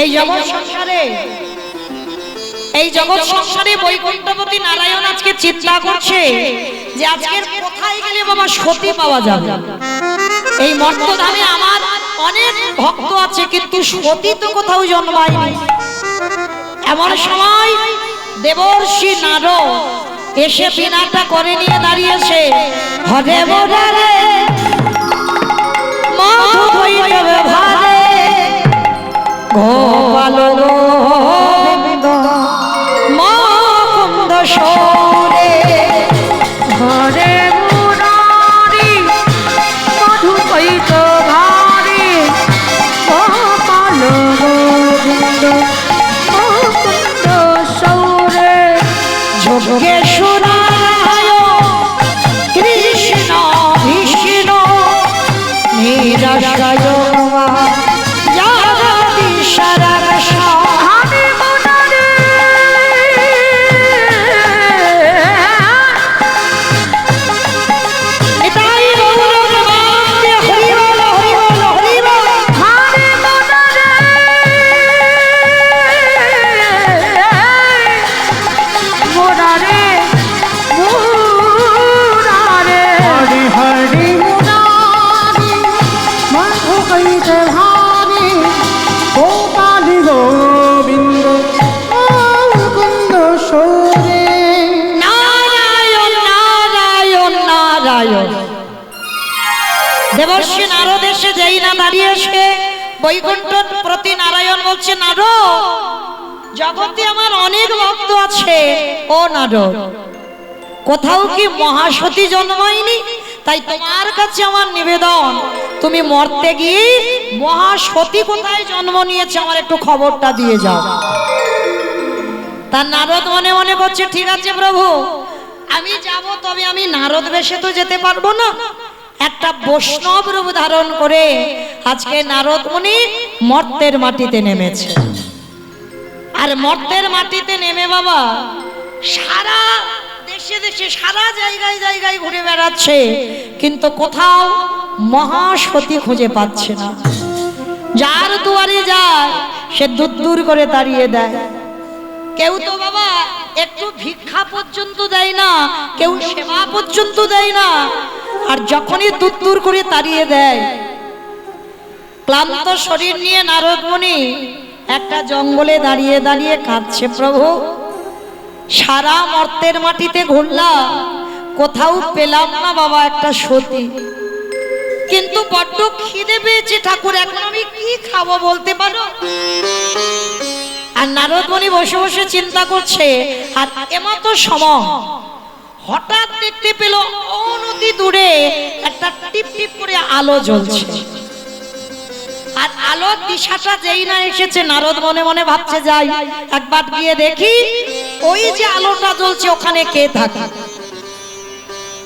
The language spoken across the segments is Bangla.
এই জগৎ সংসারে বৈকুণ্ঠপতি নারায়ণ আজকে চিন্তা করছে যে আজকের কোথায় গেলে বাবা সতী পাওয়া যাবে। এই মর্তধামে আমার অনেক ভক্ত আছে, কিন্তু সতী তো কোথাও জন্মায়নি। এমন সময় দেবর্ষি নারদ এসে বিনাটা করে নিয়ে দাঁড়িয়েছে। হরে বোধারে মধু বৈরবে ভারে গোপাল গোবিন্দ মুকুন্দ সৌরে হরে মুরারি মধু বৈত ভারে গোপাল গোবিন্দ মুকুন্দ সৌরে যোগেশ্বরায় কৃষ্ণ বিষ্ণু নিরাশয় দেবর্ষি নারদ এসে যেই না দাঁড়িয়েছে বৈকুণ্ঠ প্রতি নারায়ণ বলছে, নারদ জগতে আমার অনেক ভক্ত আছে। ও নারদ, কোথাও কি মহাসতী জন্মায়নি? তাই তোমার কাছে আমার নিবেদন, তুমি মরতে গিয়ে মহাসতী কোথায় জন্ম নিয়েছে আমার একটু খবরটা দিয়ে যাও। তার নারদ মনে মনে করছে, ঠিক আছে প্রভু, আমি যাব, তবে আমি নারদ বেশে তো যেতে পারবো না। একটা বৈষ্ণব রূপ ধারণ করে আজকে নারদ মুনি মর্তের মাটিতে নেমেছে। আর মর্তের মাটিতে নেমে বাবা সারা দেশে দেশে সারা জায়গায় জায়গায় ঘুরে বেড়াচ্ছে, কিন্তু কোথাও মহাসতী খুঁজে পাচ্ছে না। যার দুয়ারে যায় সে দূর দূর করে তাড়িয়ে দেয়। কেউ তো বাবা একটু ভিক্ষা পর্যন্ত দেয় না, কেউ সেবা পর্যন্ত দেয় না। আর যখনই দূর দূর করে তাড়িয়ে দেয়, ক্লান্ত শরীর নিয়ে নারদ মুনি একটা জঙ্গলে দাঁড়িয়ে দাঁড়িয়ে কাঁদছে, প্রভু সারা মর্তের মাটিতে ঘুরলাম, কোথাও পেলাম না বাবা একটা সতী। কিন্তু বড্ড খিদে পেয়েছে ঠাকুর, এখন আমি কি খাবো বলতে পারো? আর নারদ মুনি বসে বসে চিন্তা করছে। আর এমতো সময় হঠাৎ দেখতে পেল অনতি দূরে একটা টিপ টিপ করে আলো জ্বলছে। আর আলোর দিশাটা যেই না এসেছে, নারদ মনে মনে ভাবছে যাই একবার গিয়ে দেখি ওই যে আলোটা জ্বলছে ওখানে কে থাকে।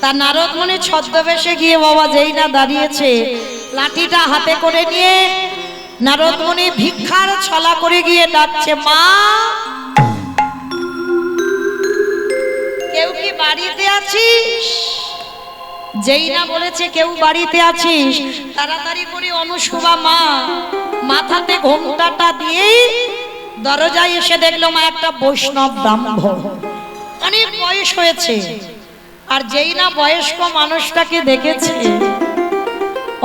তা নারদ মুনি ছদ্মবেশে গিয়ে বাবা যেই না দাঁড়িয়েছে, লাঠিটা হাতে করে নিয়ে নারদ মুনি ভিক্ষার ছলা করে গিয়ে ডাকছে, মা কেউ কি বাড়িতে আছিস? যেই না বলেছে কেউ বাড়িতে আছিস, তাড়াতাড়ি করে অনুসুবা মা মাথাতে ঘোমটাটা দিয়ে দরজায় এসে দেখলো মা একটা বৈষ্ণব ব্রাহ্মণ, অনেক বয়স হয়েছে। আর যেই না বয়স্ক মানুষটাকে দেখেছে,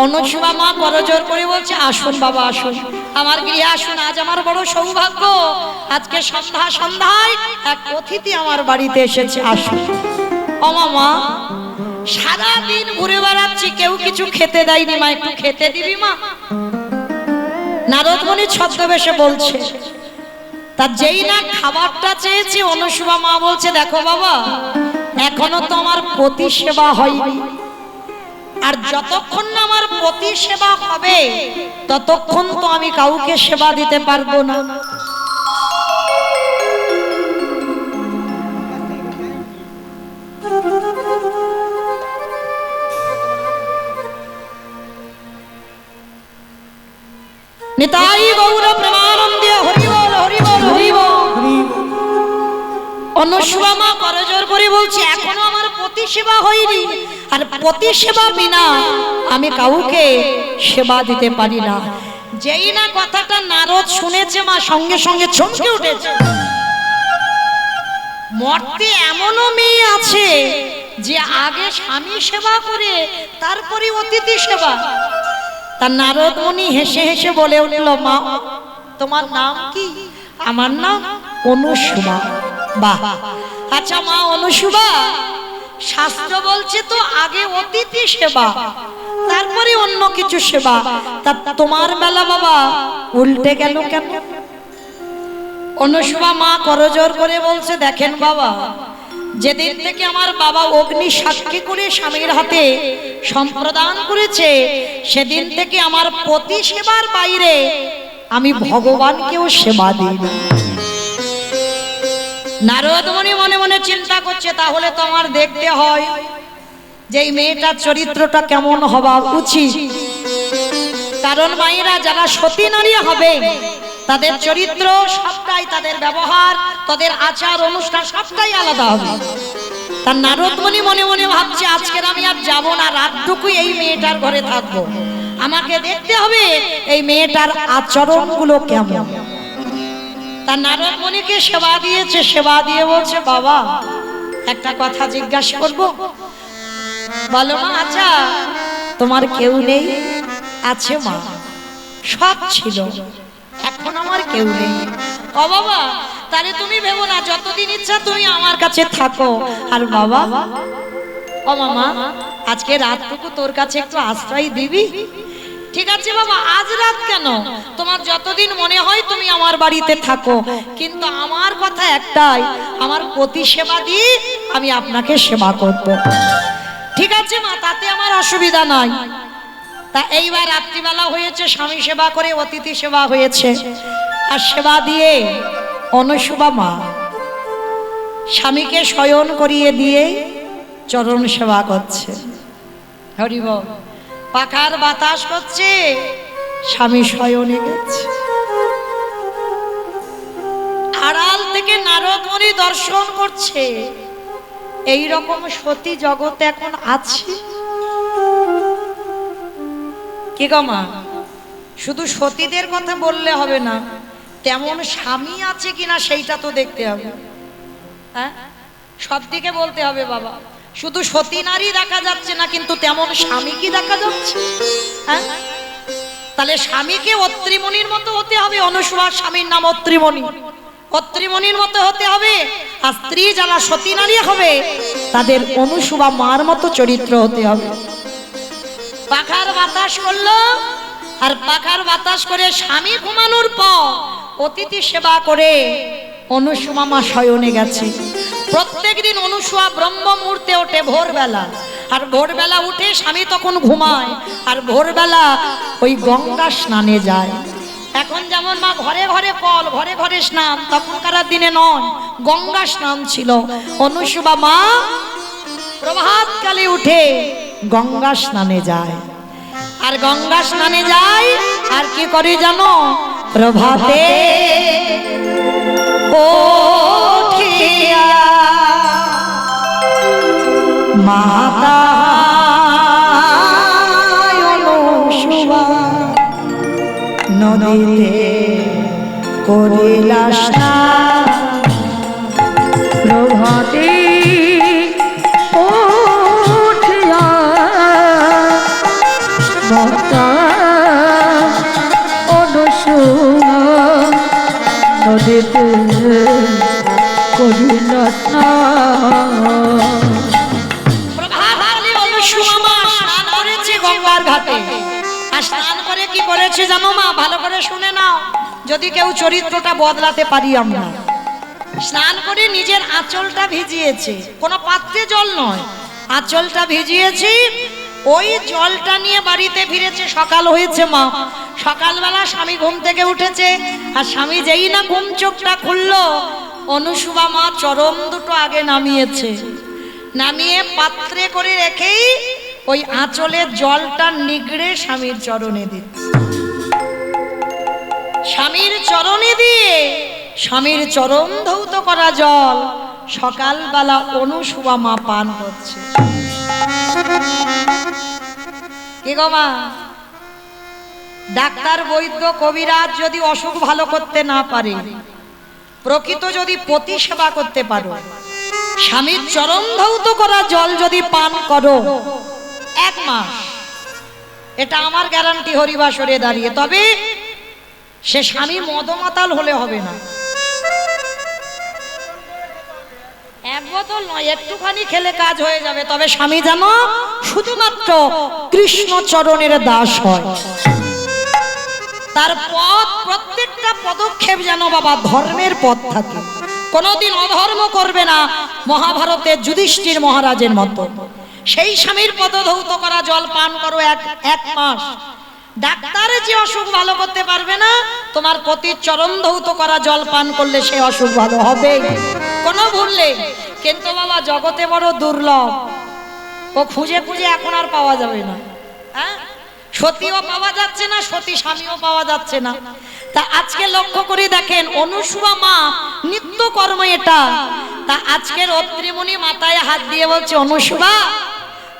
অনুসুবা মা করজোর করে বলছে, আসুন বাবা আসুন, আমার গৃহে আসুন, আজ আমার বড় সৌভাগ্য, আজকে সন্ধ্যায় এক অতিথি আমার বাড়িতে এসেছে, আসুন। ও মা, সারাদিন ঘুরে বেড়াচ্ছি, কেউ কিছু খেতে দেয়নি, মা একটু খেতে দিবি মা? নারদ মুনি ছদ্মবেশে বলছে। তার যেই না খাবারটা চেয়েছে, অনুসুবা মা বলছে, দেখো বাবা এখনো তো আমার পতি সেবা হয়নি, আর যতক্ষণ না আমার পতি সেবা হবে ততক্ষণ তো আমি কাউকে সেবা দিতে পারবো না। নিতাই গৌর প্রেমানন্দে হরি বল হরি বল হরি বল। অনুসুবা মা করজোর করে বলছে, এখনো আমার পতি সেবা হয়নি, আর পতি সেবা বিনা আমি কাউকে সেবা দিতে পারি না। যেই না কথাটা নারদ শুনেছে মা সঙ্গে সঙ্গে চমকে উঠেছে। মর্তে এমনও মেয়ে আছে যে আগে স্বামী সেবা করে তারপরে অতিথি সেবা। তার নারদ মুনি হেসে হেসে বলে উঠল, মা তোমার নাম কি? আমার নাম অনুসুবা। বাহ, আচ্ছা মা অনুসুবা, শাস্ত্র বলছে তো আগে অতিথি সেবা তারপরে অন্য কিছু সেবা, তা তোমার বেলা বাবা উল্টে গেল কেন? অনুসুবা মা করজোর করে বলছে, দেখেন বাবা, যেদিন থেকে আমার বাবা অগ্নি সাক্ষী করে স্বামীর হাতে সম্প্রদান করেছে সেদিন থেকে আমার পতি সেবার বাইরে আমি ভগবানকেও সেবা দিই না। নারদ মুনি মনে মনে চিন্তা করছে, তাহলে তো আমার দেখতে হয় যে এই মেয়েটার চরিত্রটা কেমন হওয়া উচিত। কারণ মায়েরা যারা সতী নারী হবে তাদের চরিত্র সবটাই, তাদের ব্যবহার, তাদের আচার অনুষ্ঠান সবটাই আলাদা হবে। তার নারদ মুনি মনে মনে ভাবছে, আজকের আমি আর যাব না, রাতটুকুই এই মেয়েটার ঘরে থাকবো, আমাকে দেখতে হবে এই মেয়েটার আচরণগুলো কেমন। তার নারদ মুনিকে সেবা দিয়েছে, সেবা দিয়ে বলছে, বাবা একটা কথা জিজ্ঞাসা করব? বলো মা। আচ্ছা তোমার কেউ নেই? আছে মা, সব ছিল, এখন আমার কেউ নেই। ও বাবা, তাহলে তুমি ভেবো না, যতদিন ইচ্ছা তুমি আমার কাছে থাকো। আর বাবা, ও মামা, আজকে রাতটুকু তোর কাছে একটু আশ্রয় দিবি? ঠিক আছে বাবা, আজ রাত কেন, তোমার যতদিন মনে হয় তুমি আমার বাড়িতে থাকো, কিন্তু আমার কথা একটাই, আমার পতি সেবা দিয়ে আমি আপনাকে সেবা করব। ঠিক আছে মা, তাতে আমার অসুবিধা নাই। তা এইবার রাত্রিবেলা হয়েছে, স্বামী সেবা করে অতিথি সেবা হয়েছে, আর সেবা দিয়ে অনুসুবা মা স্বামীকে শয়ন করিয়ে দিয়ে চরণ সেবা করছে। হরি বল। পাখার বাতাস করছে, স্বামী শয়নে গেছে। আড়াল থেকে নারদ মুনি দর্শন করছে, এই রকম সতী জগতে এখন আছে কি গো মা? শুধু সতীদের কথা বললে হবে না, তেমন স্বামী আছে কিনা সেইটা তো দেখতে হবে। হ্যাঁ, সব দিকে বলতে হবে বাবা। শুধু সতী নারী দেখা যাচ্ছে না, কিন্তু তেমন স্বামী কি দেখা যাচ্ছে? হ্যাঁ, তাহলে স্বামীকে অত্রিমণির মতো হতে হবে। অনুসুবার স্বামীর নাম অত্রিমণি, অত্রিমণির মতো হতে হবে। আর স্ত্রী যারা সতী নারী হবে তাদের অনুসুবা মার মতো চরিত্র হতে হবে। পাখার বাতাস করলো, আর পাখার বাতাস করে স্বামী ঘুমানোর পর অতিথি সেবা করে অনুসুমা মা শয়নে গেছে। প্রত্যেকদিন অনুসুয়া ব্রহ্ম মুহূর্তে ওঠে ভোরবেলা, আর ভোরবেলা উঠে স্বামী তখন ঘুমায়, আর ভোরবেলা ওই গঙ্গা স্নানে যায়। এখন যেমন মা ঘরে ঘরে কল, ঘরে ঘরে স্নান, তখনকার দিনে নয়, গঙ্গা স্নান ছিল। অনুসুবা মা প্রভাতকালে উঠে গঙ্গা স্নানে যায়, আর গঙ্গা স্নানে যায় আর কি করে জানো? প্রভাতে উঠিয়া মাতা অনুসুবা নদীতে করিলা স্নান। প্রভাতে উঠিয়া মাতা অনুসুবা নদীতে করিল স্নান। প্রভাতকালে অনুসুবা মা স্নান করেছে গঙ্গার ঘাটে। আর স্নান করে কি করেছে জানো মা? ভালো করে শুনে নাও, যদি কেউ চরিত্রটা বদলাতে পারি আমরা। স্নান করে নিজের আঁচলটা ভিজিয়েছে, কোনো পাত্রে জল নয়, আঁচলটা ভিজিয়েছি, ওই জলটা নিয়ে বাড়িতে ফিরেছে। সকাল হয়েছে মা, সকালবেলা স্বামী ঘুম থেকে উঠেছে, আর স্বামী যেই না ঘুম চোখটা খুললো, অনুসুবা মা চরণ দুটো আগে নামিয়েছে, নামিয়ে পাত্রে করে রেখেই ওই আঁচলের জলটা নিগড়ে স্বামীর চরণে দিচ্ছে। স্বামীর চরণে দিয়ে স্বামীর চরণ ধৌত করা জল সকালবেলা অনুসুবা মা পান করছে। কি গো মা, ডাক্তার বৈদ্য কবিরাজ যদি অসুখ ভালো করতে না পারে, প্রকৃত যদি পতি সেবা করতে পারো, স্বামীর চরণ ধৌত করা জল যদি পান করো 1 মাস, এটা আমার গ্যারান্টি হরিবাসরে দাঁড়িয়ে। তবে সে স্বামী মদমাতাল হলে হবে না, 1 বোতল নয়, একটুখানি খেলে কাজ হয়ে যাবে। তবে স্বামী যেন শুধুমাত্র কৃষ্ণ চরণের দাস হয়, তার পথ প্রত্যেকটা পদক্ষেপ যেন বাবা ধর্মের পথ থাকে, কোনোদিন অধর্ম করবে না, মহাভারতের যুধিষ্ঠির মহারাজের মতো। সেই স্বামীর পদধৌত করা জল পান করো 1 মাস। ডাক্তারে যে অসুখ ভালো করতে পারবে না, তোমার পতির চরণ ধৌত করা জল পান করলে সেই অসুখ ভালো হবে, কোনো ভুল নেই। কিন্তু বাবা জগতে বড় দুর্লভ, ও খুঁজে খুঁজে এখন আর পাওয়া যাবে না। হ্যাঁ, সতীও পাওয়া যাচ্ছে না, সতী স্বামীও পাওয়া যাচ্ছে না। তা আজকে লক্ষ্য করে দেখেন, অনুসুয়া মা নিত্য কর্ম এটা। তা আজকের অত্রিমণি মাথায় হাত দিয়ে বলছে, অনুসুয়া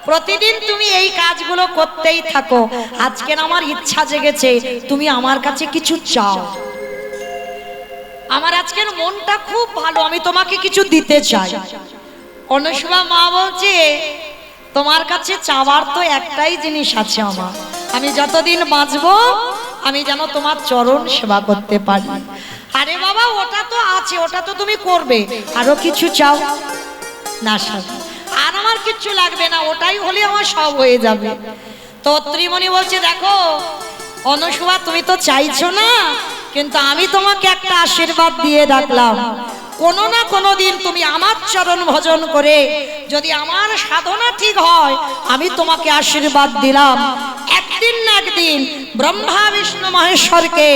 প্রতিদিন তুমি এই কাজগুলো করতেই থাকো। আজকের আমার ইচ্ছা জেগেছে তুমি আমার কাছে কিছু চাও, আমার আজকের মনটা খুব ভালো, আমি তোমাকে কিছু দিতে চাই। অনুসুয়া মা বলছে, তোমার কাছে চাওয়ার তো একটাই জিনিস আছে আমার, আমি যতদিন বাঁচবো আমি যেন তোমার চরণ সেবা করতে পারি। আরে বাবা ওটা তো আছে, ওটা তো তুমি করবে, আরো কিছু চাও না? আর আমার কিচ্ছু লাগবে না, ওটাই হলে আমার সব হয়ে যাবে। তো ত্রিমণি বলছে, দেখো অনুসুয়া তুমি তো চাইছো না, কিন্তু আমি তোমাকে একটা আশীর্বাদ দিয়ে রাখলাম, কোনো না কোনো দিন তুমি আমার চরণ ভজন করে যদি আমার সাধনা ঠিক হয়, আমি তোমাকে আশীর্বাদ দিলাম, একদিন না একদিন ব্রহ্মা বিষ্ণু মহেশ্বরকে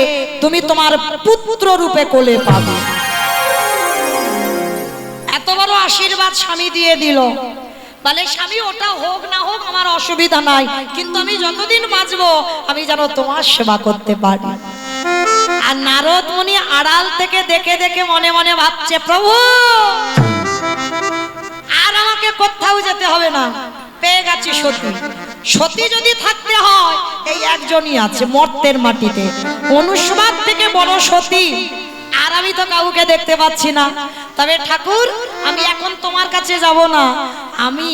তুমি তোমার পুত্র রূপে কোলে পাবে। এত বড় আশীর্বাদ স্বামী দিয়ে দিল। বলে স্বামী ওটা হোক না হোক আমার অসুবিধা নাই, কিন্তু আমি যতদিন বাঁচবো আমি যেন তোমার সেবা করতে পারি। আর নারদ মুনি আড়াল থেকে দেখে দেখে মনে মনে ভাবছে, প্রভু আর আমাকে কোথাও যেতে হবে না, পেয়ে গেছি সতী। সতী যদি থাকতে হয় এই একজনই আছে মর্তের মাটিতে, অনুসুয়ার থেকে বড় সতী আর আমি তো কাউকে দেখতে পাচ্ছি না। তবে ঠাকুর আমি এখন তোমার কাছে যাব না, আমি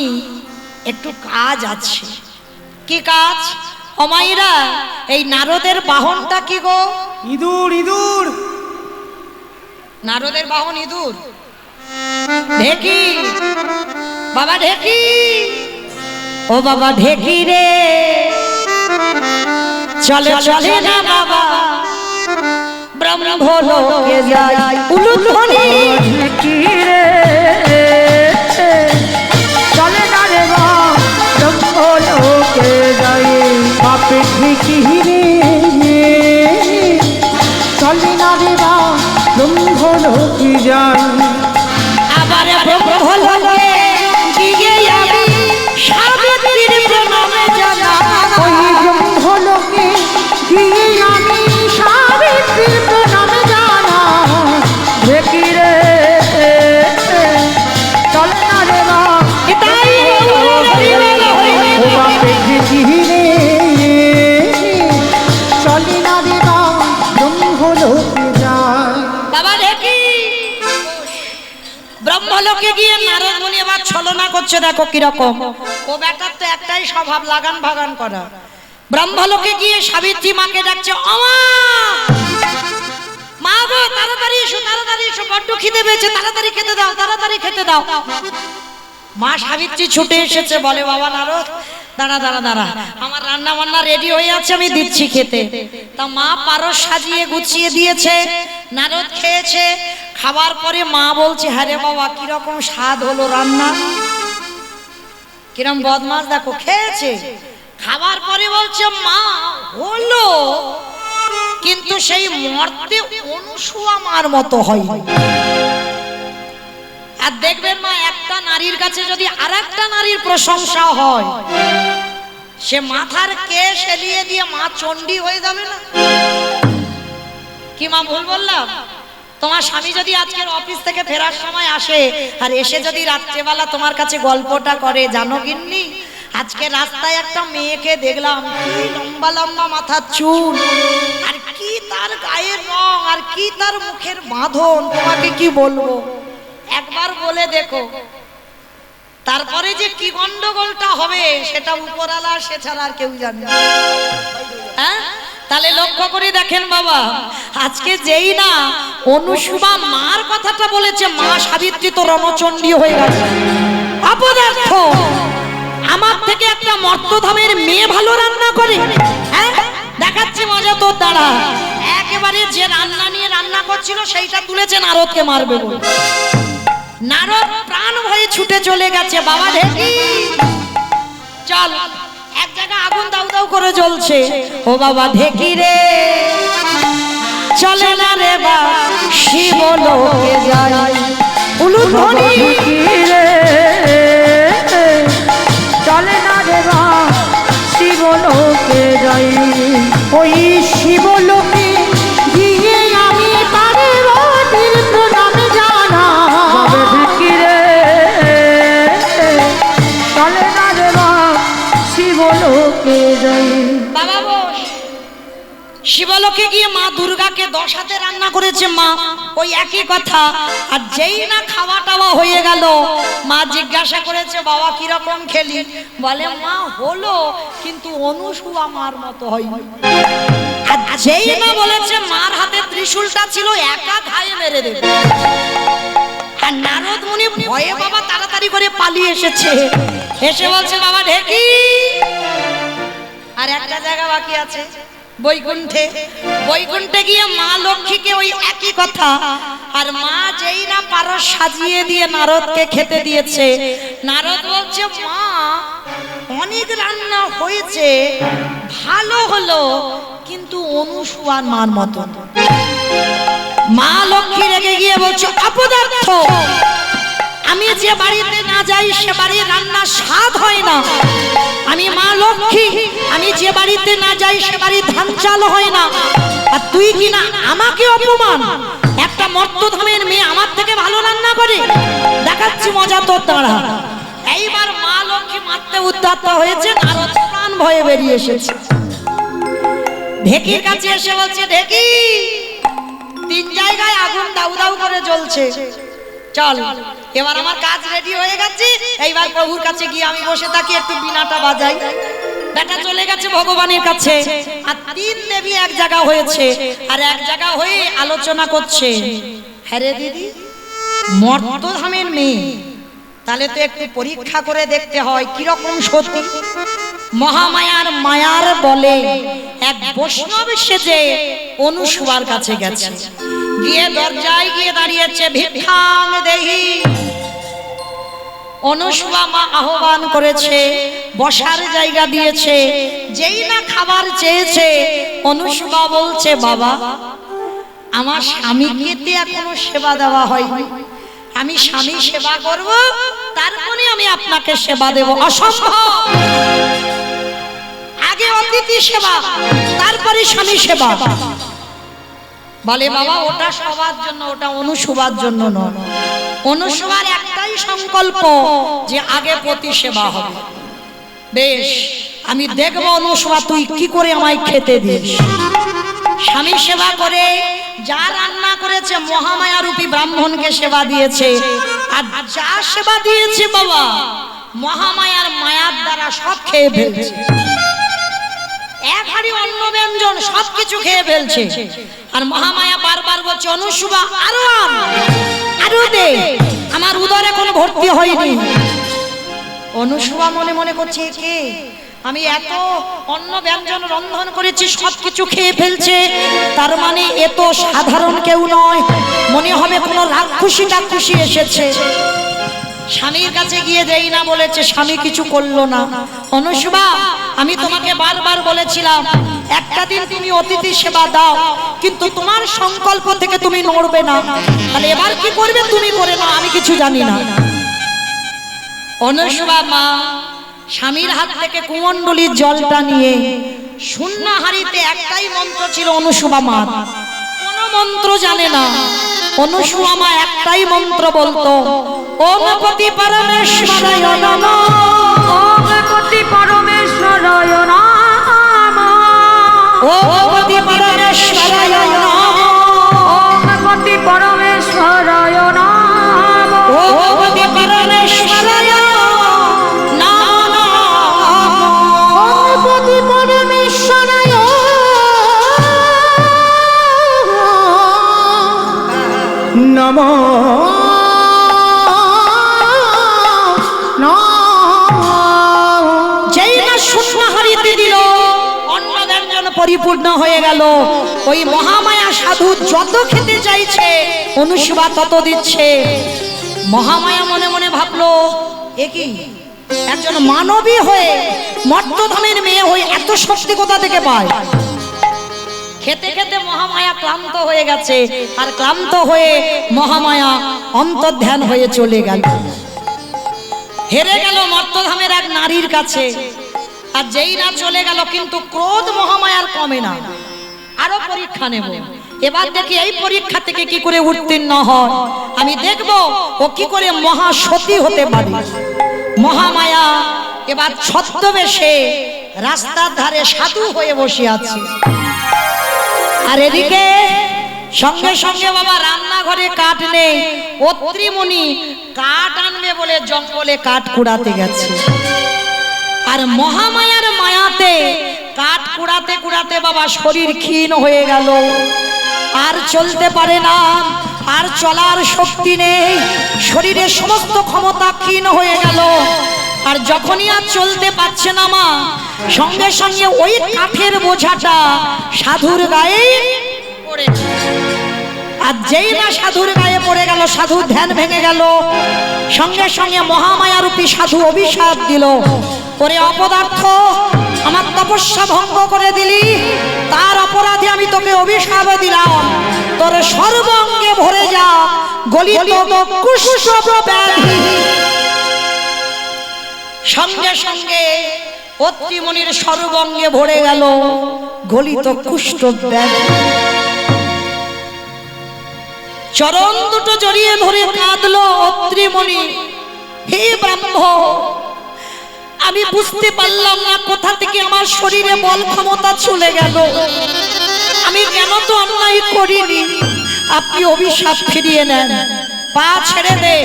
একটু কাজ আছে। কি কাজ? অমাইরা এই নারদের বাহনটা কি গো? ইঁদুর ইঁদুর। নারদের বাহন ইঁদুর। ঢেকি বাবা, ঢেকি ও বাবা ঢেকি রে, চলে চলে না বাবা ব্রহ্মলোকে যাই। উলুধ্বনি ঢেকি রে, চলে না রে ব্রহ্মলোকে যাই। বাপে ঢেকি রে, চলে না রে ব্রহ্মলোকে যাই। আবার ব্রহ্মলোকে গিয়ে আমি সাবিত্রীর প্রণামে জানাই। ওই ব্রহ্মলোকে গিয়ে আমি সাবিত্রীর প্রণামে জানাই। ঢেকি রে, চলে না রে এটাই ও বাপে ঢেকি রে, চলে না রে ব্রহ্মলোকে যাই। বাবা ঢেকি। ব্রহ্মলোকে গিয়ে নারদ মুনি এবার ছলনা করছে, দেখো কিরকম। ও বেটার তো একটাই স্বভাব, লাগান ভাগান করা। ব্রহ্মলোকে গিয়ে সাবিত্রী মাকে ডাকছে, অমা মা গো তাড়াতাড়ি এসো, তাড়াতাড়ি এসো, বড্ড খিদে পেয়েছে, তাড়াতাড়ি খেতে দাও, তাড়াতাড়ি খেতে দাও। মা সাবিত্রী ছুটে এসেছে, বলে বাবা নারদ দাঁড়া দাঁড়া দাঁড়া, আমার রান্না বান্না রেডি হয়ে আছে, আমি দিচ্ছি খেতে। তা মা পারস সাজিয়ে গুছিয়ে দিয়েছে, নারদ খেয়েছে। খাবার পরে মা বলছে, হ্যাঁ রে বাবা কিরকম স্বাদ হলো রান্না, কিরম বদমাস দেখো খেয়েছে। খাবার পরে বলছে, মা হলো, কিন্তু সেই মর্তে অনুসুয়া মার মতো হয়। আর দেখবেন মা, একটা নারীর কাছে যদি আরেকটা নারীর প্রশংসা হয়, সে মাথার কেশ এলিয়ে দিয়ে মা চণ্ডী হয়ে যাবে না? কি মা ভুল বললাম? তোমার স্বামী যদি আজকের অফিস থেকে ফেরার সময় আসে আর এসে যদি রাত্রেবেলা তোমার কাছে গল্পটা করে, জানো গিন্নি আজকে রাস্তায় একটা মেয়েকে দেখলাম, কি লম্বা লম্বা মাথার চুল, আর কি তার গায়ের রং, আর কি তার মুখের বাঁধন, তোমাকে কি বলবো, একবার বলে দেখো। তারপরে যে কি গন্ডগোলটা হবে সেটা উপরালা, সে ছাড়া আর কেউ জানে না। হ্যাঁ, তাহলে লক্ষ্য করে দেখেন বাবা, আজকে যেই না অনুসুবা মার কথাটা বলেছে, মা সাবিত্রী তো রণচণ্ডী হয়ে গেছে। অপদার্থ, আমার থেকে একটা মর্তধামের মেয়ে ভালো রান্না করে। হ্যাঁ, দেখাচ্ছি মজা তোর দ্বারা। একেবারে যে রান্না নিয়ে রান্না করছিল সেইটা তুলেছে নারদকে মারবে বলে। নারদ প্রাণ ভয়ে ছুটে চলে গেছে। বাবা ঢেকি চল, এক জায়গায় আগুন দাউ দাউ করে জ্বলছে। ও বাবা ঢেকি রে, চলে না রে বা শিবলোকে যাই। উলুধ্বনি রে চলে না রে বা শিবলোকে যাই। ওই শিবলোকে গিয়ে আমি পার্বতীর প্রণাম জানাই। ঢেকি রে চলে না রে বা শিবলোকে যাই। বাবা বস। শিবলোকে গিয়ে মা দুর্গাকে 10 হাতে রান্না করেছে মা, ওই একই কথা। আর যেই না খাওয়া টাওয়া হয়ে গেল, মা জিজ্ঞাসা করেছে বাবা কিরকম খেলি? বলে মা হলো, কিন্তু অনুসুয়া মার মতো হয়নি। আর যেই না বলেছে মার হাতে ত্রিশূলটা ছিল, একা ঘায়ে মেরে দেবে। আর নারদ মুনি ভয়ে বাবা তাড়াতাড়ি করে পালিয়ে এসেছে। এসে বলছে বাবা ঢেকি, আর একটা জায়গা বাকি আছে বৈকুণ্ঠে। বৈকুণ্ঠে গিয়ে মা লক্ষ্মীকে ওই একই কথা। আর মা যেই না পারস সাজিয়ে দিয়ে নারদকে খেতে দিয়েছে। নারদ বলছে মা অনেক রান্না হয়েছে, ভালো হলো, কিন্তু অনুসুয়ার মার মতো। মা লক্ষ্মী রেগে গিয়ে বলছে অপদার্থ, আমি যে বাড়িতে না যাই সে বাড়ির রান্না স্বাদ হয় না। আমি মা লক্ষ্মী, আমি যে বাড়িতে না যাই সে বাড়ির ধান চাল হয় না। আর তুই কি না আমাকে অপমান, একটা মর্তধামের মেয়ে আমার থেকে ভালো রান্না করে। দেখাচ্ছি মজা তোর দ্বারা। এইবার মা লক্ষ্মী মারতে উদ্যত হয়েছে, নারদ প্রাণ ভয়ে বেরিয়ে এসেছে। ঢেকির কাছে এসে বলছে ঢেকি, 3 জায়গায় আগুন দাউ দাউ করে জ্বলছে, চল এবার আমার কাজ রেডি হয়ে গেছে। এইবার প্রভুর কাছে গিয়ে আমি বসে থাকি, একটু বিনাটা বাজাই। বেটা চলে গেছে ভগবানের কাছে। আর 3 দেবী এক জায়গা হয়েছে, আর এক জায়গা হয়ে আলোচনা করছে। হ্যাঁ রে দিদি, মর্তধামের মেয়ে, তাহলে তো একটু পরীক্ষা করে দেখতে হয় কিরকম সতী। মহামায়ার মায়ার বলে এক বৈষ্ণব সেজে অনুসুয়ার কাছে গেছে। গিয়ে দরজায় গিয়ে দাঁড়িয়েছে, ভিক্ষাং দেহি। অনুসুয়া মা আহ্বান করেছে, বসার জায়গা দিয়েছে। যেই না খাবার চেয়েছে, অনুসুয়া বলছে বাবা আমার স্বামীকে তো এখনো সেবা দেওয়া হয়নি, আমি স্বামী সেবা করব, তারপরে আমি আপনাকে সেবা দেব। অসম্ভব, আগে অতিথি সেবা, তারপরে স্বামী সেবা। বলে বাবা ওটা সবার জন্য, ওটা অনুসুবার জন্য নয়। অনুসুবার একটাই সংকল্প যে আগে পতি সেবা হবে। বেশ, আমি দেখব অনুসুয়া তুই কি করে আমায় খেতে দিস। স্বামী সেবা করে যা রান্না করেছে মহামায়া রূপী ব্রাহ্মণকে সেবা দিয়েছে। আর যা সেবা দিয়েছে বাবা মহামায়ার মায়ার দ্বারা সব খেয়ে ফেলছে। এক হাড়ি অন্ন ব্যঞ্জন সবকিছু খেয়ে ফেলছে। আর মহামায়া বারবার বলছে অনুসুয়া আরো আন, আরো দে, আমার উদরে কোনো ভর্তি হয়নি। অনুসুয়া মনে মনে করছে কে, আমি এত অন্ন ব্যঞ্জন রন্ধন করেছি সবকিছু খেয়ে ফেলছে, তার মানে এ তো সাধারণ কেউ নয়, মনে হবে কোনো রাক্ষসী টাক্ষসী এসেছে। স্বামীর কাছে গিয়ে দেই না বলেছে, স্বামী কিছু করলো না। অনুসুয়া আমি তোমাকে বারবার বলেছিলাম একটা দিন তুমি অতিথি সেবা দাও, কিন্তু তোমার সংকল্প থেকে তুমি নড়বে না। তাহলে এবার কি করবে তুমি করে নাও, আমি কিছু জানি না। অনুসুয়া মা স্বামীর হাত থেকে কুমণ্ডলীর জলটা নিয়ে শূন্য হাড়িতে, একটাই মন্ত্র ছিল অনুসুয়া মা, কোনো মন্ত্র জানে না। অনুসুয়া মা একটাই মন্ত্র বলতো, ওম পতি পরমেশ্বরায় নমঃ, ওম পতি পরমেশ্বরায় নমঃ। ওম পতি পরমেশ্বরায় নমঃ ওম পতি পরমেশ্বরায় নমঃ ওম পতি পরমেশ্বরায় নমঃ ওম পতি পরমেশ্বরায় নমঃ যেই না শূন্য হারিতে দিল অন্ন ব্যঞ্জন পরিপূর্ণ হয়ে গেল। ওই মহামায়া সাধু যত খেতে চাইছে অনুসেবা তত দিচ্ছে। মহামায়া মনে মনে ভাবলো, এ কি একজন মানবী হয়ে মর্তধামের মেয়ে হয়ে এত শক্তি কোথা থেকে পায়? খেতে খেতে মহামায়া ক্লান্ত হয়ে গেছে, আর ক্লান্ত হয়ে মহামায়া অন্তর্ধান হয়ে চলে গেল। হেরে গেল মর্তধামের এক নারীর কাছে। আর যেই না চলে গেল, কিন্তু ক্রোধ মহামায়ার কমে না, আরো পরীক্ষা নেব। এবার দেখি এই পরীক্ষা থেকে কি করে উত্তীর্ণ হয়। আমি দেখব ও কি করে মহাসতী হতে পারে। মহামায়া এবার ছদ্মবেশে রাস্তার ধারে সাধু হয়ে বসে আছে। আর এদিকে সঙ্গে সঙ্গে বাবা রান্নাঘরে কাঠ নেই। অত্রিমুনি কাঠ আনবে বলে জঙ্গলে কাঠ কুড়াতে গেছে। আর মহামায়ার মায়াতে কাঠ কুড়াতে কুড়াতে বাবা শরীর ক্ষীণ হয়ে গেল, আর চলতে পারে না, আর চলার শক্তি নেই, শরীরের সমস্ত ক্ষমতা ক্ষীণ হয়ে গেল। আর যখনই আর চলতে পারছে না মা, সঙ্গে সঙ্গে ওই কাঠের বোঝাটা সাধুর গায়ে পড়েছে। আর যেই না সাধুর গায়ে পড়ে গেল, সাধুর ধ্যান ভেঙে গেল। সঙ্গে সঙ্গে মহামায়া রূপী সাধু অভিশাপ দিল, ওরে অপদার্থ, আমার তপস্যা ভঙ্গ করে দিলি, তার অপরাধে আমি তোকে অভিশাপ দিলাম, তোর সর্বাঙ্গে ভরে যা গলিত কুষ্ঠ ব্যাধি। সঙ্গে সঙ্গে অত্রিমুনির সর্বাঙ্গে ভরে গেল গলিত কুষ্ঠ ব্যাধি। চরণ দুটো জড়িয়ে ধরে কাঁদলো অত্রিমুনি, হে ব্রহ্ম, আমি বুঝতে পারলাম না কোথা থেকে আমার শরীরে বল ক্ষমতা চলে গেল, আমি কেন তো অন্যায় করিনি, আপনি অভিশাপ ফিরিয়ে নেন, পা ছেড়ে দে,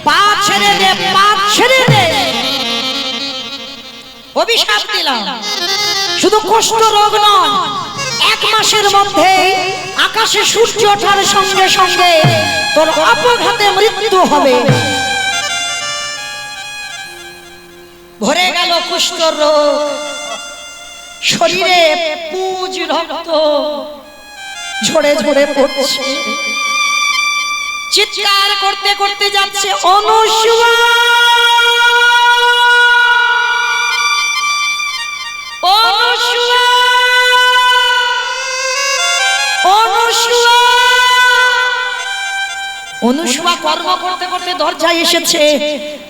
পা ছেড়ে দে, পা ছেড়ে দে। অভিশাপ দিলাম, শুধু কুষ্ঠ রোগ নয়, 1 মাসের মধ্যে আকাশে সূর্য ওঠার সঙ্গে সঙ্গে তোর অপঘাতে মৃত্যু হবে। ভরে গেল কুষ্ঠ রোগ, শরীরে পুঁজ রক্ত ঝরে ঝরে পড়ছে, চিৎকার করতে করতে যাচ্ছে, অনুসুয়া, অনুসুয়া, অনুসুয়া। অনুসুয়া কর্ম করতে করতে দরজায় এসেছে।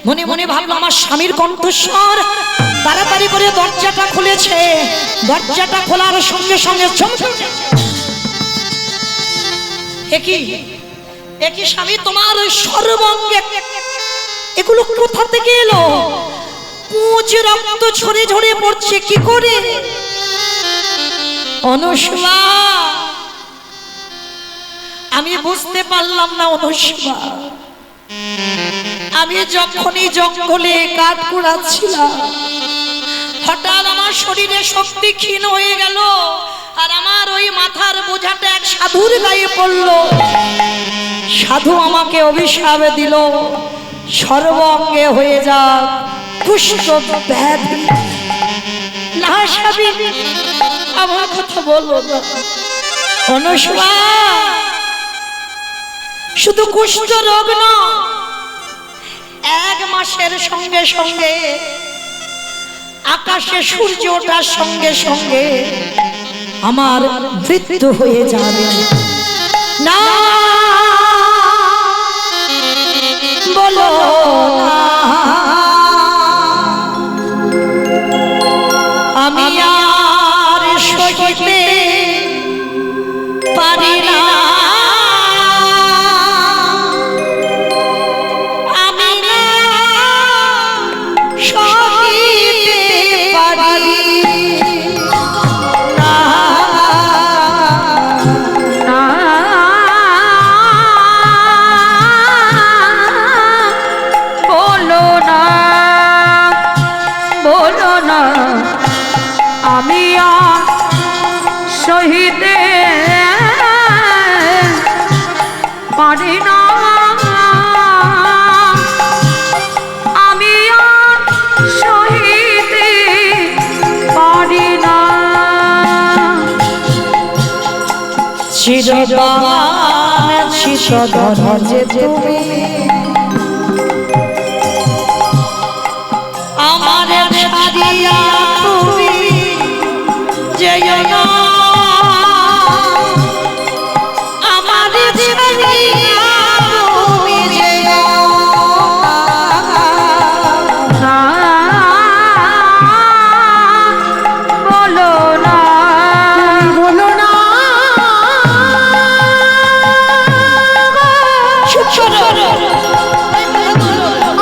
মনে মনে ভাবলো আমার স্বামীর কণ্ঠস্বর, তাড়াতাড়ি করে দরজাটা খুলেছে। দরজাটা খোলার সঙ্গে সঙ্গে চমকে উঠেছে, একই স্বামী, তোমার সর্বাঙ্গে এগুলো কোথা থেকে এলো? পুঁজ রক্ত ঝরে ঝরে পড়ছে কি করে? অনুসুয়া, আমি বুঝতে পারলাম না অনুসুয়া, আমি যখনই জঙ্গলে কাঠ কুড়াচ্ছিলাম, হঠাৎ আমার শরীরে শক্তি ক্ষীণ হয়ে গেল, আর আমার ওই মাথার বোঝাটা এক সাধুর গায়ে পড়ল। সাধু আমাকে অভিশাপ দিল, সর্বাঙ্গে হয়ে যা কুষ্ঠ ব্যাধি। না স্বামী, আমার কথা বলো না। অনুসুয়া, শুধু কুষ্ঠ রোগ নয়, 1 মাসের সঙ্গে সঙ্গে আকাশে সূর্য ওঠার সঙ্গে সঙ্গে আমার মৃত্যু হয়ে যাবে। না বলো না, আমি আর সইতে পারি না, আমি না সইতে পারি না। পারি না আমি আর সহিতে পারি না চিরবান শিশধর যে তুমি আমার ছাড়িয়া তুমি যেও না আমার ছাড়িয়া তুমি যেও না বলো না বলো না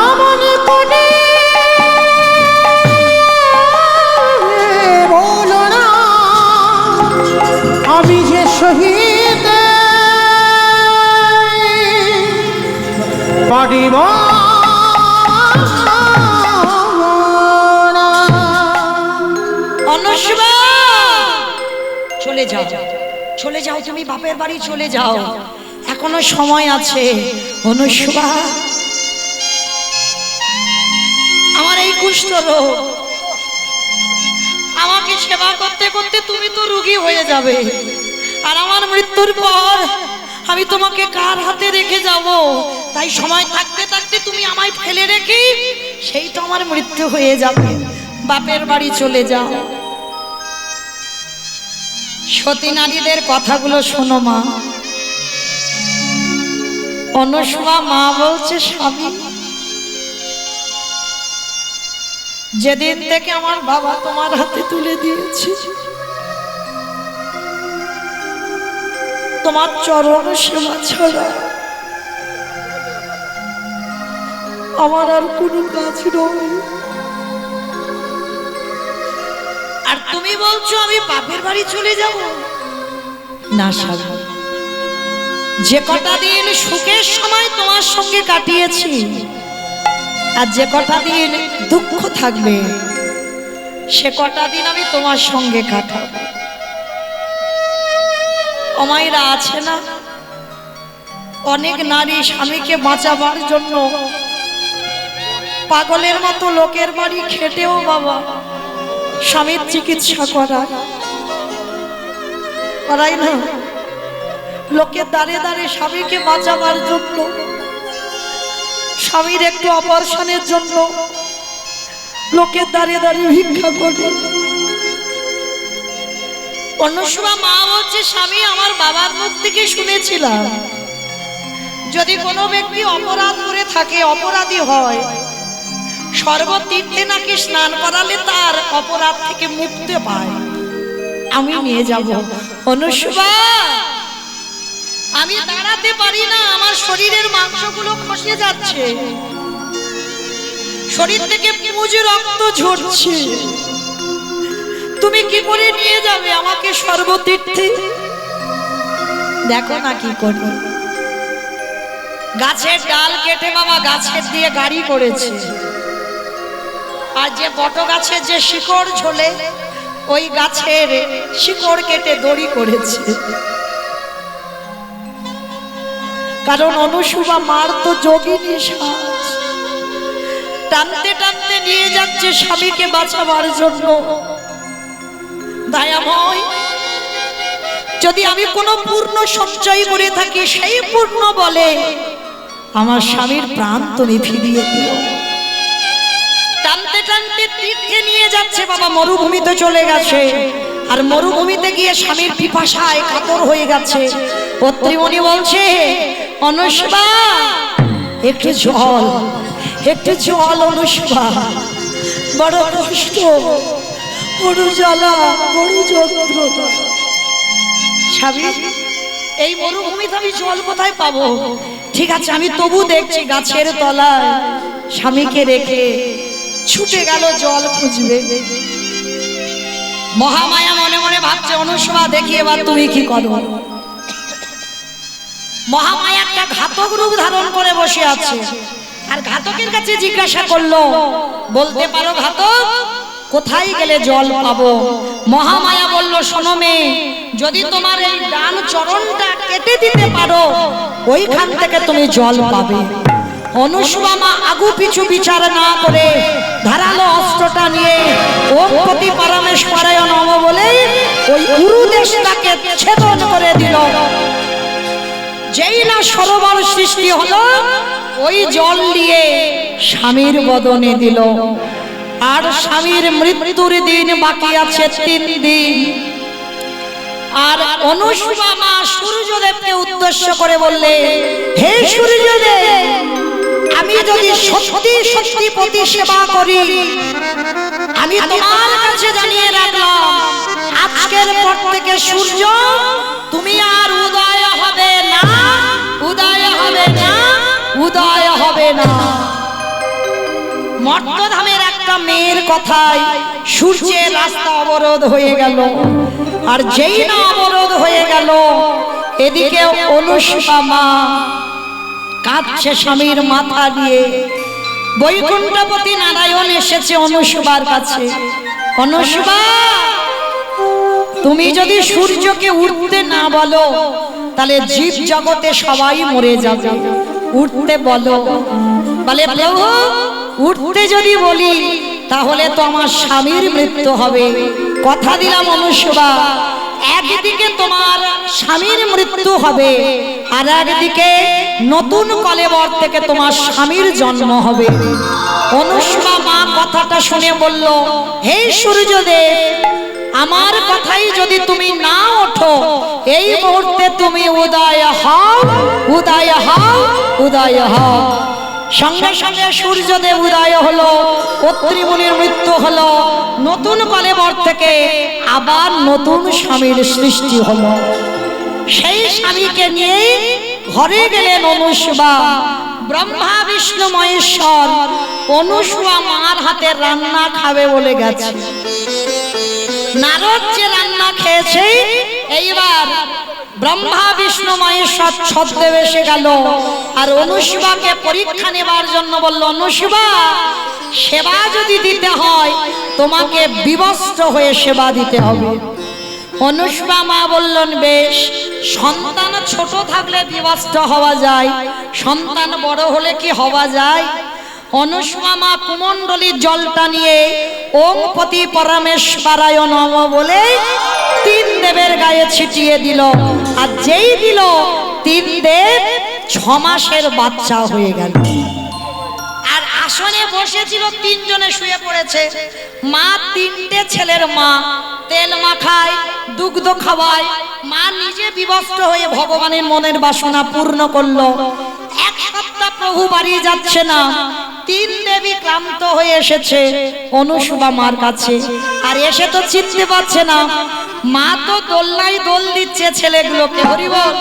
আমার কোনে বলো না আমি যে শহীদ পারিব না। অনুষ্বা চলে যাও চলে যাও তুমি বাপের বাড়ি চলে যাও এখনো সময় আছে অনুষ্বা আমার এই কুষ্ঠ রোগ আমাকে সেবা করতে করতে তুমি তো রোগী হয়ে যাবে আর আমার মৃত্যুর পর আমি তোমাকে কার হাতে রেখে যাব তাই সময় থাকতে থাকতে তুমি আমায় ফেলে রেখে সেই তো আমার মৃত্যু হয়ে যাবে বাপের বাড়ি চলে যাও সতী নারীদের কথাগুলো শোনো মা অনুষ্বা মা বলছে স্বামী যেদিন থেকে আমার বাবা তোমার হাতে তুলে দিয়েছি তোমার চরণ সেবা ছাড়া আমার আর কোনো কাজ নয় আর তুমি বলছো আমি বাপের বাড়ি চলে যাব না স্বামী যে কটা দিন সুখের সময় তোমার সঙ্গে কাটিয়েছি আর যে কটা দিন দুঃখ থাকবে সে কটা দিন আমি তোমার সঙ্গে কাটাবো অমাইরা আছে না অনেক নারী স্বামীকে বাঁচাবার জন্য পাগলের মতো লোকের বাড়ি খেটেও বাবা স্বামীর চিকিৎসা করাই না লোকের দাঁড়ে দাঁড়ে স্বামীকে বাঁচাবার জন্য স্বামীর একটু অপারেশনের জন্য লোকের দাঁড়িয়ে দাঁড়িয়ে ভিক্ষা করে অনুষ্বা মা বলছে স্বামী আমার বাবার মুখ থেকে শুনেছিলাম যদি কোনো ব্যক্তি অপরাধ করে থাকে অপরাধী হয় সর্বতীর্থে নাকি স্নান করালে তার অপরাধ থেকে মুক্তি পায় আমি নিয়ে যাব অনুষ্বা আমি দাঁড়াতে পারি না আমার শরীরের মাংসগুলো খসে যাচ্ছে শরীর থেকে পুঁজ রক্ত ঝরছে তুমি কি করে নিয়ে যাবে আমাকে সর্বতীর্থে দেখো না কি করব গাছের ডাল কেটে বাবা গাছের দিয়ে গাড়ি করেছে আর যে বট গাছের যে শিকড় ঝোলে ওই গাছের শিকড় কেটে দড়ি করেছে কারণ অনুসুবা মার তো যোগিনী সাজ টানতে টানতে নিয়ে যাচ্ছে স্বামীকে বাঁচাবার জন্য দয়াময় যদি আমি কোনো পূর্ণ সঞ্চয় করে থাকি সেই পূর্ণ বলে আমার স্বামীর প্রাণ তুমি ফিরিয়ে দিও টানতে টানতে তীর্থে নিয়ে যাচ্ছে বাবা মরুভূমিতে চলে গেছে আর মরুভূমিতে গিয়ে স্বামীর পিপাসায় কাতর হয়ে গেছে পত্রীমণি বলছে অনুষ্বা একটু জল অনুষ্বা বড় কষ্ট বড় জ্বালা বড় যন্ত্রণা স্বামী এই মরুভূমিতে আমি জল কোথায় পাবো ঠিক আছে আমি তবু দেখছি গাছের তলায় স্বামীকে রেখে ছুটে গেল জল খুঁজবে মহামায়া মনে মনে ভাবছে অনুষ্বা দেখি এবার তুমি কি করো মহামায়া একটা ঘাতক রূপ ধারণ করে বসে আছে আর ঘাতকের কাছে জিজ্ঞাসা করলো বলতে পারো ঘাতক কোথায় গেলে জল পাবো মহামায়া বলল শোনো মেয়ে যদি তোমার এই ডান চরণটা কেটে দিতে পারো ওইখান থেকে তুমি জল পাবে। অনুসুয়া মা আগু পিছু বিচার না করে ধারালো অস্ত্রটা নিয়ে ওম প্রতি পরমেশ্বরায় নম বলে ওই উরুদেশটাকে ছেদন করে দিল। যেই না সরোবর সৃষ্টি হলো, ওই জল দিয়ে স্বামীর বদনে দিল। আর স্বামীর মৃত্যুর দিন বাকি আছে 3 দিন। আর অনুসুয়া মা সূর্যদেবকে উদ্দেশ্য করে বললে, হে সূর্যদেব, আমি যদি সত্যি সত্যি প্রতি সেবা করি, আমি তোমার কাছে জানিয়ে রাখলাম, আজকের পর থেকে সূর্য তুমি আর উদয় হবে না, উদয় হবে না, উদয় হবে না। মর্তধামের একটা মেয়ের কথায় সূর্যের রাস্তা অবরোধ হয়ে গেল। আর যেই না অবরোধ হয়ে গেল, এদিকে অনুসুয়া মা কাঁদছে স্বামীর মাথা দিয়ে। বৈকুণ্ঠপতি নারায়ণ এসেছে অনুসুয়ার কাছে। অনুসুয়া, তুমি যদি সূর্যকে উঠতে না বলো, তাহলে জীব জগতে সবাই মরে যাবে। উঠতে বলো। বলে, প্রভু, উঠতে যদি বলি তাহলে তো আমার স্বামীর মৃত্যু হবে। কথা দিলাম অনুসুয়া, একদিকে তোমার স্বামীর মৃত্যু হবে, আর একদিকে নতুন কলেবর থেকে তোমার স্বামীর জন্ম হবে। অনুসুয়া মা কথাটা শুনে বলল, হে সূর্যদেব, আমার কথাই যদি তুমি না ওঠো, এই মুহূর্তে তুমি উদয় হও, উদয় হও, উদয় হও। সঙ্গে সঙ্গে সূর্যদেব উদয় হলো, অত্রিমুনির মৃত্যু হলো, নতুন কলেবর থেকে আবার নতুন স্বামীর সৃষ্টি হলো। সেই স্বামীকে নিয়ে ঘরে গেলেন অনুসুয়া। ব্রহ্মা বিষ্ণু মহেশ্বর অনুসুয়া মার হাতে রান্না খাবে বলে গেছে। নারদ যে রান্না খেয়েছে, এইবার ব্রহ্মা বিষ্ণু মহেশ্বর ছদ্মবেশে এসে গেল আর অনুসুয়াকে পরীক্ষা নেবার জন্য বলল, অনুসুয়া, সেবা যদি দিতে হয় তোমাকে বিবস্ত্র হয়ে সেবা দিতে হবে। অনুসুয়া মা বললেন, বেশ, সন্তান ছোট থাকলে বিবস্ত্র হওয়া যায়, সন্তান বড় হলে কি হওয়া যায়? অনুসুয়া মা কুমণ্ডলীর জলটা নিয়ে ওম পতি পরমেশ্বরায় নম বলে 3 দেবের গায়ে ছিটিয়ে দিল। আর যেই দিল, 3 দেব 6 মাসের বাচ্চা হয়ে গেল। আর আসনে বসেছিল 3 জনে শুয়ে পড়েছে। মা 3টে ছেলের মা, তেল মাখায়, দুগ্ধ খাওয়ায়। মা নিজে বিবস্ত্র হয়ে ভগবানের মনের বাসনা পূর্ণ করলো। 1 সপ্তাহ প্রভু বাড়ি যাচ্ছে না। 3 দেবী ক্লান্ত হয়ে এসেছে অনুসুয়া মার কাছে। আর এসে তো চিনতে পারছে না। মা তো দোলনায় দোল দিচ্ছে ছেলেগুলোকে। হরি বল।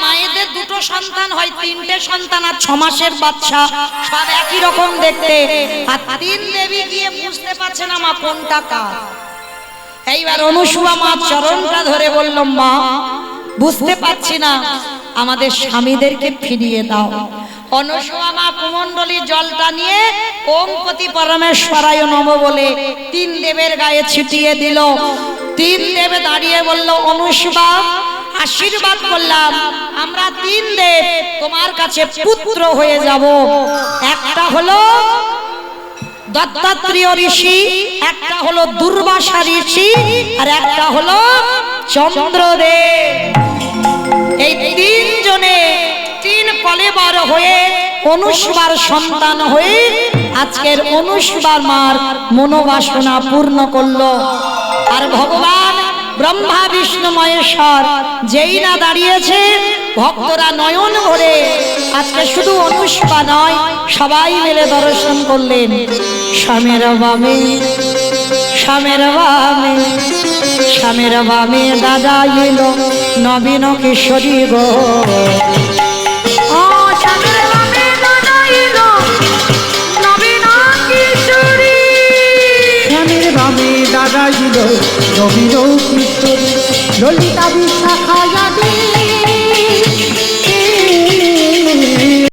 মায়েদের 2টো সন্তান হয়, 3টে সন্তান আর 6 মাসের বাচ্চা, সব একই রকম দেখতে। আর 3 দেবী গিয়ে বুঝতে পারছে না মা কোনটা কার। এইবার অনুসুয়া মা চরণটা ধরে বলল, মা, বুঝতে পারছি না, আমাদের স্বামীদেরকে ফিরিয়ে দাও। অনুসুয়া মা কুমণ্ডলীর জলটা নিয়ে ওম পতি পরমেশ্বরায় নম বলে 3 দেবের গায়ে ছিটিয়ে দিল। 3 দেব দাঁড়িয়ে বলল, অনুসুয়া, আশীর্বাদ করলাম, আমরা 3 দেব তোমার কাছে পুত্র হয়ে যাব। একটা হলো দত্তাত্রেয় ঋষি, একটা হলো দুর্বাসা ঋষি, আর একটা হলো চন্দ্রদেব। এই 3 জনে 3 কলেবর হয়ে অনুসুয়ার সন্তান হয়ে আজকের অনুসুয়ার মার মনোবাসনা পূর্ণ করলো। আর ভগবান ব্রহ্মা বিষ্ণু মহেশ্বর যেই না দাঁড়িয়েছে, ভক্তরা নয়ন ভরে আজকে শুধু অনুসুয়া নয়, সবাই মিলে দর্শন করলেন। স্বামীর বামে, স্বামীর বামে, স্বামীর বামে দাদা এলো নবীন কিশোরী গো। ও স্বামীর বামে দাদা নবীন কিশোরী ললিতা বিশাখায়াদি